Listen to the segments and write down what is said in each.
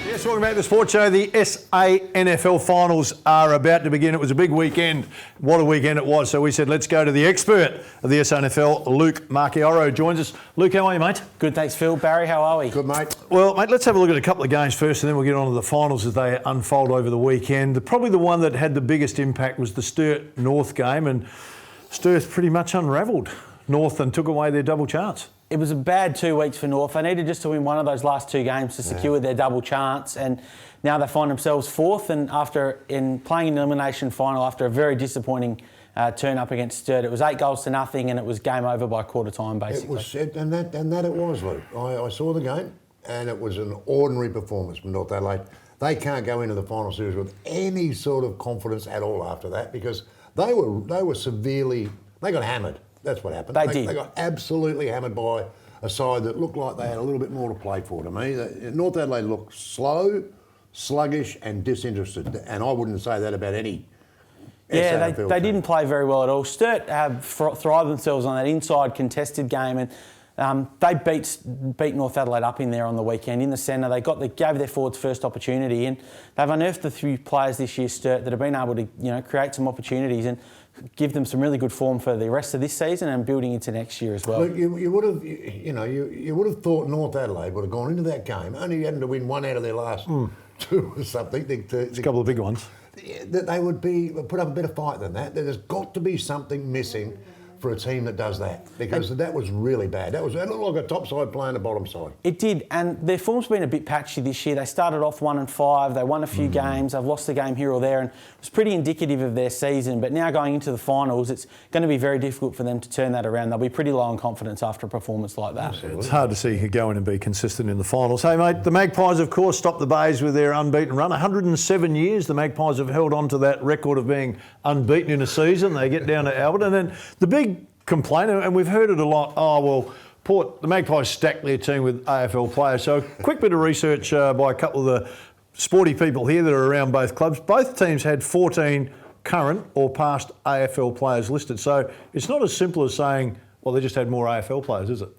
Yes, welcome back to the Sports Show. The SANFL finals are about to begin. It was a big weekend. What a weekend it was. So we said, let's go to the expert of the SANFL, Luke Marchioro, joins us. Luke, how are you, mate? Good, thanks, Phil. Barry, how are we? Good, mate. Well, mate, let's have a look at a couple of games first and then we'll get on to the finals as they unfold over the weekend. Probably the one that had the biggest impact was the Sturt North game, and Sturt pretty much unravelled North and took away their double chance. It was a bad 2 weeks for North. They needed just to win one of those last two games to secure their double chance, and now they find themselves fourth. And in playing an elimination final after a very disappointing turn up against Sturt, it was 8-0 and it was game over by quarter time basically. It was, Luke. I saw the game, and it was an ordinary performance from North Adelaide. They can't go into the final series with any sort of confidence at all after that, because they were severely. They got hammered. That's what happened. They got absolutely hammered by a side that looked like they had a little bit more to play for to me. North Adelaide looked slow, sluggish and disinterested, and I wouldn't say that about any. Yeah, they didn't play very well at all. Sturt have thrived themselves on that inside contested game, and they beat North Adelaide up in there on the weekend in the centre. They gave their forwards first opportunity, and they've unearthed a few players this year, Sturt, that have been able to create some opportunities and give them some really good form for the rest of this season and building into next year as well. Look, you would have thought North Adelaide would have gone into that game only having to win one out of their last two or something. It's a couple of big ones. That they would put up a better fight than that. There's got to be something missing for a team that does that, because that was really bad. It looked like a top side playing a bottom side. It did, and their form's been a bit patchy this year. They started off 1-5, they won a few games, they've lost a game here or there, and it was pretty indicative of their season. But now going into the finals, it's going to be very difficult for them to turn that around. They'll be pretty low on confidence after a performance like that. It's hard to see you go in and be consistent in the finals. Hey, mate, the Magpies, of course, stopped the Bays with their unbeaten run. 107 years the Magpies have held on to that record of being unbeaten in a season. They get down to Albert, and then the big complaint, and we've heard it a lot, the Magpies stacked their team with AFL players. So a quick bit of research by a couple of the sporty people here that are around both clubs. Both teams had 14 current or past AFL players listed. So it's not as simple as saying, well, they just had more AFL players, is it?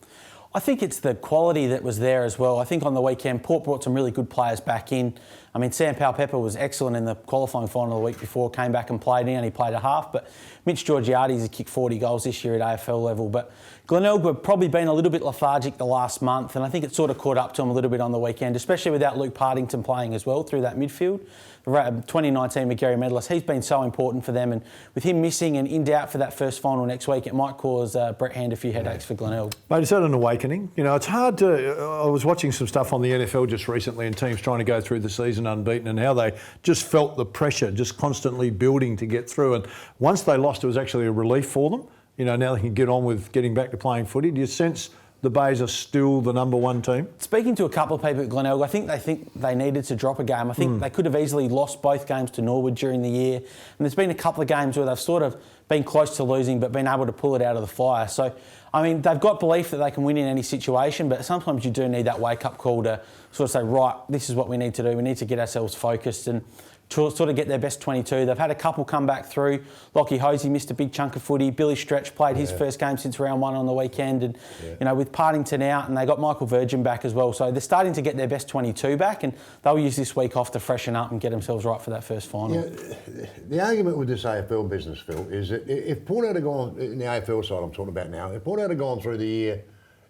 I think it's the quality that was there as well. I think on the weekend, Port brought some really good players back in. I mean, Sam Powell-Pepper was excellent in the qualifying final the week before, came back and played. He only played a half, but Mitch Georgiades has kicked 40 goals this year at AFL level. But Glenelg have probably been a little bit lethargic the last month, and I think it sort of caught up to him a little bit on the weekend, especially without Luke Partington playing as well through that midfield. 2019 McGarry medalist, he's been so important for them, and with him missing and in doubt for that first final next week, it might cause Brett Hand a few headaches for Glenelg. Mate, is that an awakening? It's hard to... I was watching some stuff on the NFL just recently, and teams trying to go through the season unbeaten, and how they just felt the pressure just constantly building to get through. And once they lost, it was actually a relief for them. Now they can get on with getting back to playing footy. Do you sense the Bays are still the number one team? Speaking to a couple of people at Glenelg, I think they needed to drop a game. I think they could have easily lost both games to Norwood during the year. And there's been a couple of games where they've sort of been close to losing but been able to pull it out of the fire. So, I mean, they've got belief that they can win in any situation, but sometimes you do need that wake-up call to sort of say, right, this is what we need to do. We need to get ourselves focused and sort of get their best 22. They've had a couple come back through. Lockie Hosey missed a big chunk of footy. Billy Stretch played his first game since round one on the weekend. And, with Partington out, and they got Michael Virgin back as well. So they're starting to get their best 22 back, and they'll use this week off to freshen up and get themselves right for that first final. Yeah, the argument with this AFL business, Phil, is that if Port had gone, in the AFL side I'm talking about now, if Port had gone through the year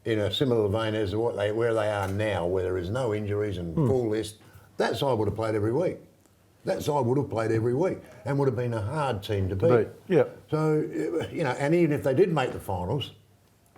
in a similar vein as where they are now, where there is no injuries and full list, that side would have played every week. That side would have played every week and would have been a hard team to beat. Yeah. So, and even if they did make the finals,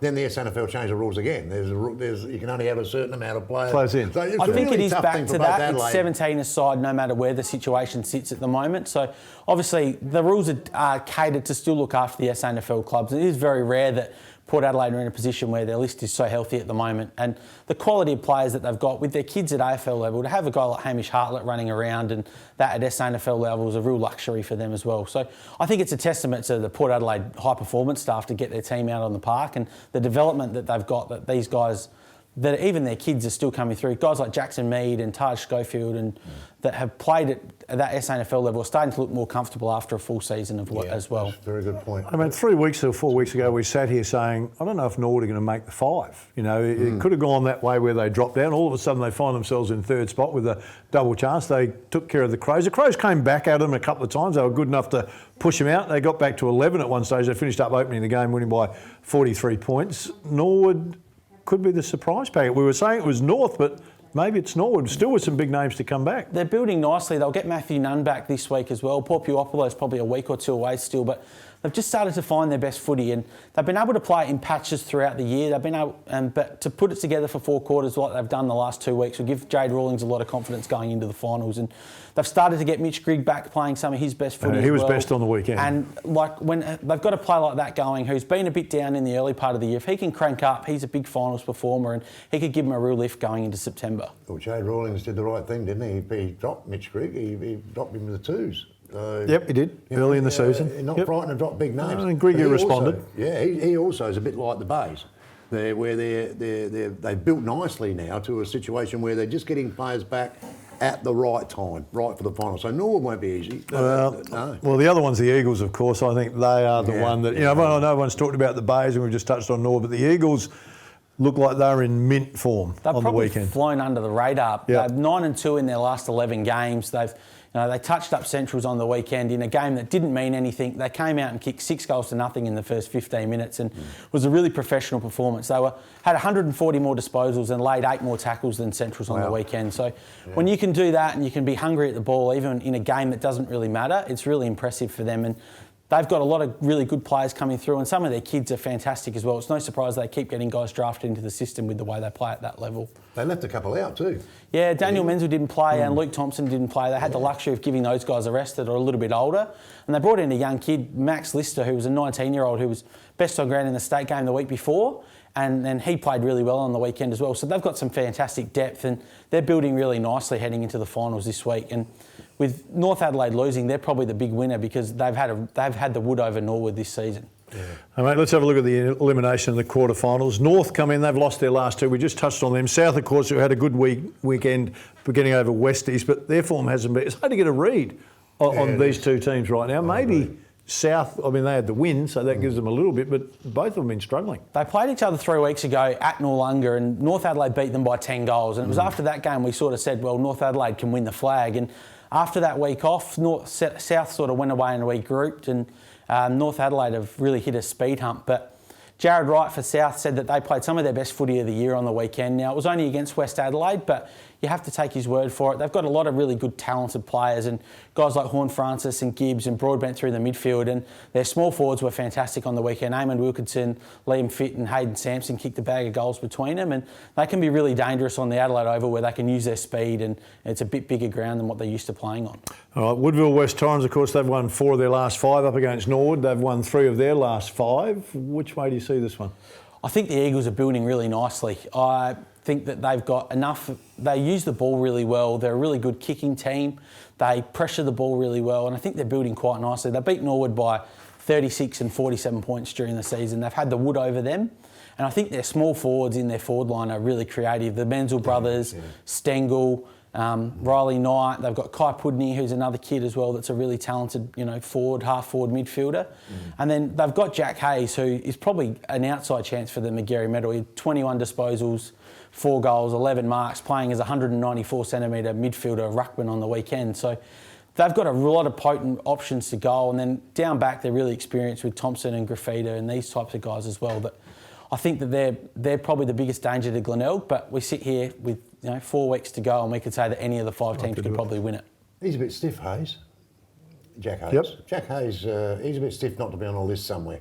then the SANFL changed the rules again. You can only have a certain amount of players in. So I think it is back to that. It's 17 aside, no matter where the situation sits at the moment. So obviously the rules are catered to still look after the SANFL clubs. It is very rare that Port Adelaide are in a position where their list is so healthy at the moment, and the quality of players that they've got with their kids at AFL level, to have a guy like Hamish Hartlett running around and that at SANFL level is a real luxury for them as well. So I think it's a testament to the Port Adelaide high performance staff to get their team out on the park, and the development that they've got, that these guys that even their kids are still coming through. Guys like Jackson Mead and Taj Schofield and that have played at that SANFL level are starting to look more comfortable after a full season as well. That's a very good point. I mean, 3 weeks or 4 weeks ago, we sat here saying, I don't know if Norwood are going to make the 5. You know, it could have gone that way where they dropped down. All of a sudden, they find themselves in third spot with a double chance. They took care of the Crows. The Crows came back at them a couple of times. They were good enough to push them out. They got back to 11 at one stage. They finished up opening the game, winning by 43 points. Norwood could be the surprise packet. We were saying it was North, but maybe it's Norwood, still with some big names to come back. They're building nicely. They'll get Matthew Nunn back this week as well. Porpuopoulos probably a week or two away still, but they've just started to find their best footy, and they've been able to play in patches throughout the year. They've been able, but to put it together for 4 quarters like they've done the last 2 weeks will give Jade Rawlings a lot of confidence going into the finals. And they've started to get Mitch Grigg back playing some of his best footy. He was best on the weekend. And like when they've got a player like that going, who's been a bit down in the early part of the year, if he can crank up, he's a big finals performer, and he could give them a real lift going into September. Well, Jade Rawlings did the right thing, didn't he? He dropped Mitch Grigg. He dropped him to the 2s. Yep, he did, early in the season. Not frightened to drop big names. And Grigg responded. He also is a bit like the Bays, where they've built nicely now to a situation where they're just getting players back at the right time, right for the final. So Norwood won't be easy. Well, the other one's the Eagles, of course. I think they are the one that, I know everyone's talked about the Bays and we've just touched on Norwood, but the Eagles look like they're in mint form on the weekend. They've probably flown under the radar. Yep. They're 9-2 in their last 11 games. They touched up Centrals on the weekend in a game that didn't mean anything. They came out and kicked 6 goals to nothing in the first 15 minutes and was a really professional performance. They had 140 more disposals and laid 8 more tackles than Centrals on the weekend. So when you can do that and you can be hungry at the ball, even in a game that doesn't really matter, it's really impressive for them. And they've got a lot of really good players coming through, and some of their kids are fantastic as well. It's no surprise they keep getting guys drafted into the system with the way they play at that level. They left a couple out too. Yeah, Daniel Menzel didn't play and Luke Thompson didn't play. They had the luxury of giving those guys a rest that are a little bit older. And they brought in a young kid, Max Lister, who was a 19-year-old who was best on ground in the state game the week before. And he played really well on the weekend as well. So they've got some fantastic depth and they're building really nicely heading into the finals this week. And with North Adelaide losing, they're probably the big winner because they've had the wood over Norwood this season. Yeah. All right, let's have a look at the elimination of the quarterfinals. North come in, they've lost their last 2. We just touched on them. South, of course, who had a good weekend getting over Westies, but their form hasn't been. It's hard to get a read on these 2 teams right now. Maybe South, they had the win, so that gives them a little bit, but both of them have been struggling. They played each other 3 weeks ago at Noarlunga and North Adelaide beat them by 10 goals. And it was after that game we sort of said, well, North Adelaide can win the flag. And after that week off, South sort of went away and regrouped, and North Adelaide have really hit a speed hump. But Jared Wright for South said that they played some of their best footy of the year on the weekend. Now, it was only against West Adelaide, but you have to take his word for it. They've got a lot of really good, talented players and guys like Horn Francis and Gibbs and Broadbent through the midfield. And their small forwards were fantastic on the weekend. Eamon Wilkinson, Liam Fitt and Hayden Sampson kicked a bag of goals between them. And they can be really dangerous on the Adelaide Oval where they can use their speed and it's a bit bigger ground than what they're used to playing on. All right, Woodville West Torrens, of course, they've won 4 of their last 5 up against Norwood. They've won 3 of their last 5. Which way do you see this one? I think the Eagles are building really nicely. I think that they've got enough. They use the ball really well. They're a really good kicking team. They pressure the ball really well, and I think they're building quite nicely. They beat Norwood by 36 and 47 points during the season. They've had the wood over them, and I think their small forwards in their forward line are really creative. The Menzel brothers, Stengel, Riley Knight. They've got Kai Pudney, who's another kid as well that's a really talented, forward, half-forward midfielder. And then they've got Jack Hayes, who is probably an outside chance for the Magarey medal. He had 21 disposals, 4 goals, 11 marks, playing as a 194-centimetre midfielder, ruckman on the weekend. So they've got a lot of potent options to goal. And then down back, they're really experienced with Thompson and Graffita and these types of guys as well. But I think that they're probably the biggest danger to Glenelg, but we sit here with 4 weeks to go and we could say that any of the 5 teams could probably win it. He's a bit stiff, Hayes. Jack Hayes. Yep. Jack Hayes, he's a bit stiff not to be on a list somewhere,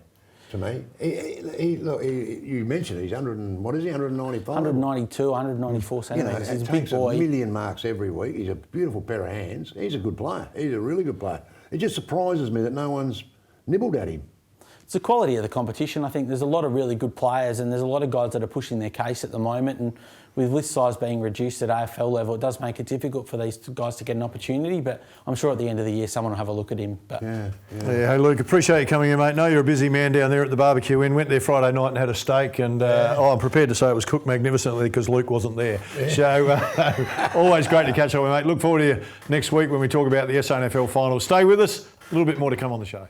to me. You mentioned he's 195? 192, 194 centimetres. He's a big boy. A million marks every week. He's a beautiful pair of hands. He's a good player. He's a really good player. It just surprises me that no one's nibbled at him. it's the quality of the competition. I think there's a lot of really good players and there's a lot of guys that are pushing their case at the moment. And with list size being reduced at AFL level, it does make it difficult for these guys to get an opportunity. But I'm sure at the end of the year, someone will have a look at him. But Hey, Luke, appreciate you coming in, mate. Know you're a busy man down there at the barbecue inn. Went there Friday night and had a steak. And I'm prepared to say it was cooked magnificently because Luke wasn't there. So always great to catch up with, mate. Look forward to you next week when we talk about the SANFL finals. Stay with us. A little bit more to come on the show.